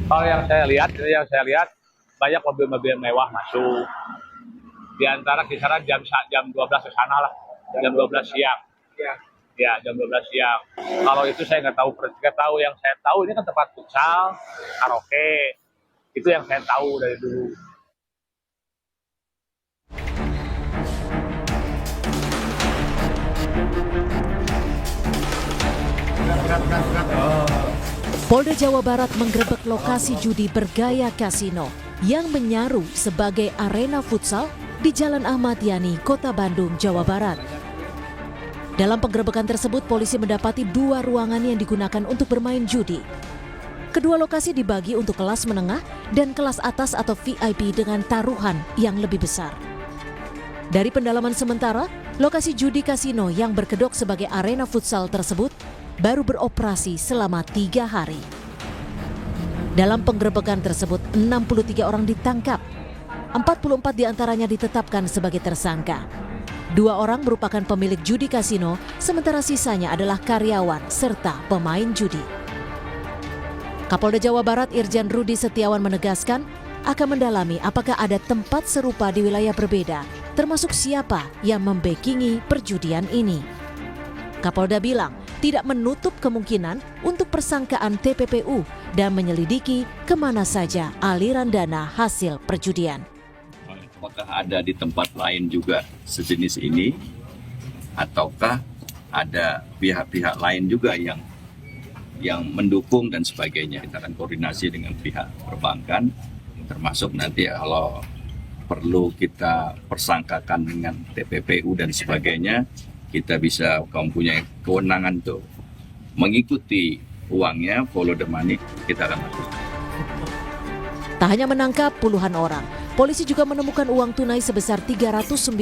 Kalau yang saya lihat banyak mobil-mobil mewah masuk. Di antara kisaran jam 12 ke sana lah, jam 12 siang. Ya. Ya, jam 12 siang. Kalau itu saya nggak tahu. Yang saya tahu ini kan tempat futsal, karaoke. Itu yang saya tahu dari dulu. Polda Jawa Barat menggerebek lokasi judi bergaya kasino yang menyaru sebagai arena futsal di Jalan Ahmad Yani, Kota Bandung, Jawa Barat. Dalam penggerebekan tersebut, polisi mendapati 2 ruangan yang digunakan untuk bermain judi. Kedua lokasi dibagi untuk kelas menengah dan kelas atas atau VIP dengan taruhan yang lebih besar. Dari pendalaman sementara, lokasi judi kasino yang berkedok sebagai arena futsal tersebut baru beroperasi selama 3 hari. Dalam penggerebekan tersebut, 63 orang ditangkap. 44 diantaranya ditetapkan sebagai tersangka. 2 orang merupakan pemilik judi kasino, sementara sisanya adalah karyawan serta pemain judi. Kapolda Jawa Barat Irjen Rudi Setiawan menegaskan akan mendalami apakah ada tempat serupa di wilayah berbeda, termasuk siapa yang membackingi perjudian ini. Kapolda bilang tidak menutup kemungkinan untuk persangkaan TPPU dan menyelidiki kemana saja aliran dana hasil perjudian. Apakah ada di tempat lain juga sejenis ini, ataukah ada pihak-pihak lain juga yang mendukung dan sebagainya. Kita akan koordinasi dengan pihak perbankan, termasuk nanti kalau perlu kita persangkakan dengan TPPU dan sebagainya, kita bisa mempunyai kewenangan untuk mengikuti uangnya, follow the money, kita akan lakukan. Tak hanya menangkap puluhan orang, polisi juga menemukan uang tunai sebesar 395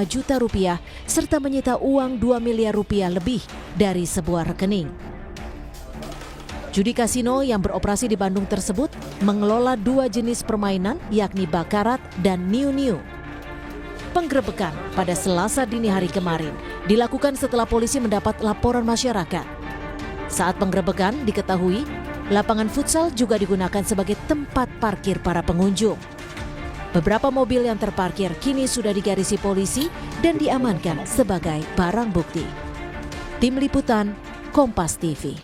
juta rupiah serta menyita uang 2 miliar rupiah lebih dari sebuah rekening. Judi kasino yang beroperasi di Bandung tersebut mengelola 2 jenis permainan yakni bakarat dan niu-niu. Penggerebekan pada Selasa dini hari kemarin dilakukan setelah polisi mendapat laporan masyarakat. Saat penggerebekan diketahui, lapangan futsal juga digunakan sebagai tempat parkir para pengunjung. Beberapa mobil yang terparkir kini sudah digarisi polisi dan diamankan sebagai barang bukti. Tim Liputan, Kompas TV.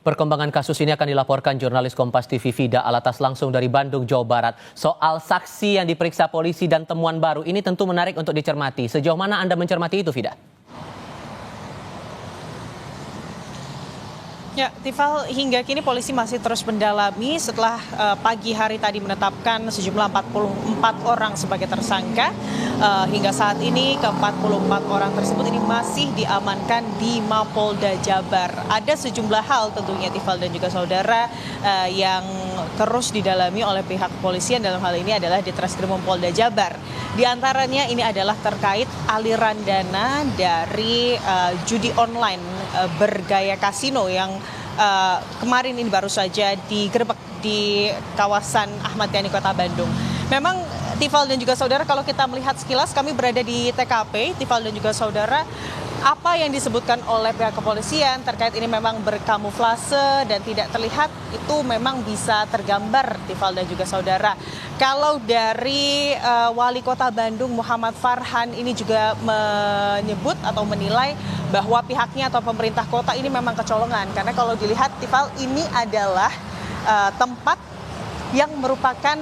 Perkembangan kasus ini akan dilaporkan jurnalis Kompas TV Vida Alatas langsung dari Bandung, Jawa Barat. Soal saksi yang diperiksa polisi dan temuan baru ini tentu menarik untuk dicermati. Sejauh mana Anda mencermati itu, Vida? Ya, Tifal, hingga kini polisi masih terus mendalami setelah pagi hari tadi menetapkan sejumlah 44 orang sebagai tersangka. Hingga saat ini ke-44 orang tersebut ini masih diamankan di Mapolda Jabar. Ada sejumlah hal tentunya Tifal dan juga saudara yang terus didalami oleh pihak kepolisian, dalam hal ini adalah di Treskrimum Polda Jabar. Di antaranya ini adalah terkait aliran dana dari judi online bergaya kasino yang kemarin ini baru saja digerebek di kawasan Ahmad Yani, Kota Bandung. Memang Tifal dan juga saudara, kalau kita melihat sekilas, kami berada di TKP, Tifal dan juga saudara, apa yang disebutkan oleh pihak kepolisian terkait ini memang berkamuflase dan tidak terlihat, itu memang bisa tergambar, Tifal dan juga saudara. Kalau dari Wali Kota Bandung Muhammad Farhan ini juga menyebut atau menilai bahwa pihaknya atau pemerintah kota ini memang kecolongan. Karena kalau dilihat, Tifal, ini adalah tempat yang merupakan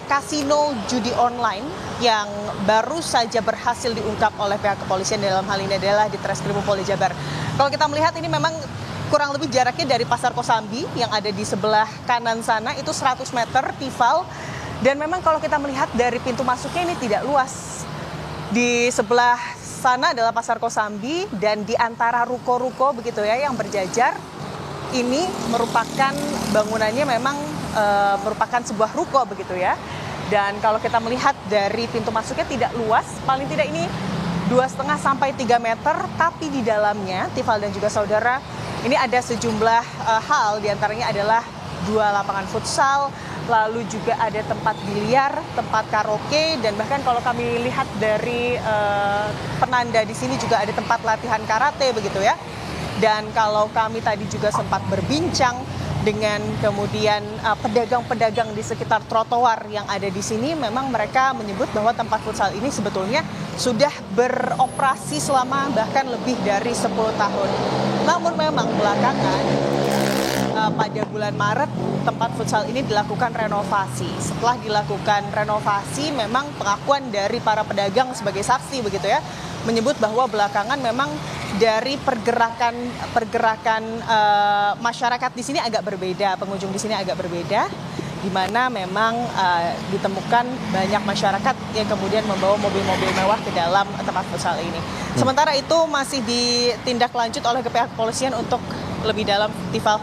kasino judi online yang baru saja berhasil diungkap oleh pihak kepolisian, dalam hal ini adalah di Treskrimum Polda Jabar. Kalau kita melihat ini memang kurang lebih jaraknya dari Pasar Kosambi yang ada di sebelah kanan sana itu 100 meter, Tifal. Dan memang kalau kita melihat dari pintu masuknya ini tidak luas. Di sebelah sana adalah Pasar Kosambi dan di antara ruko-ruko begitu ya yang berjajar, ini merupakan bangunannya memang merupakan sebuah ruko begitu ya. Dan kalau kita melihat dari pintu masuknya tidak luas, paling tidak ini 2,5 sampai 3 meter, tapi di dalamnya, Tifal dan juga saudara, ini ada sejumlah hal, diantaranya adalah 2 lapangan futsal, lalu juga ada tempat biliar, tempat karaoke, dan bahkan kalau kami lihat dari penanda di sini juga ada tempat latihan karate begitu ya. Dan kalau kami tadi juga sempat berbincang dengan kemudian pedagang-pedagang di sekitar trotoar yang ada di sini, memang mereka menyebut bahwa tempat futsal ini sebetulnya sudah beroperasi selama bahkan lebih dari 10 tahun. Namun memang belakangan pada bulan Maret tempat futsal ini dilakukan renovasi. Setelah dilakukan renovasi, memang pengakuan dari para pedagang sebagai saksi begitu ya, menyebut bahwa belakangan memang dari pergerakan masyarakat di sini agak berbeda, pengunjung di sini agak berbeda, di mana memang ditemukan banyak masyarakat yang kemudian membawa mobil-mobil mewah ke dalam tempat futsal ini. Sementara itu masih ditindaklanjut oleh pihak kepolisian untuk lebih dalam, Tifal.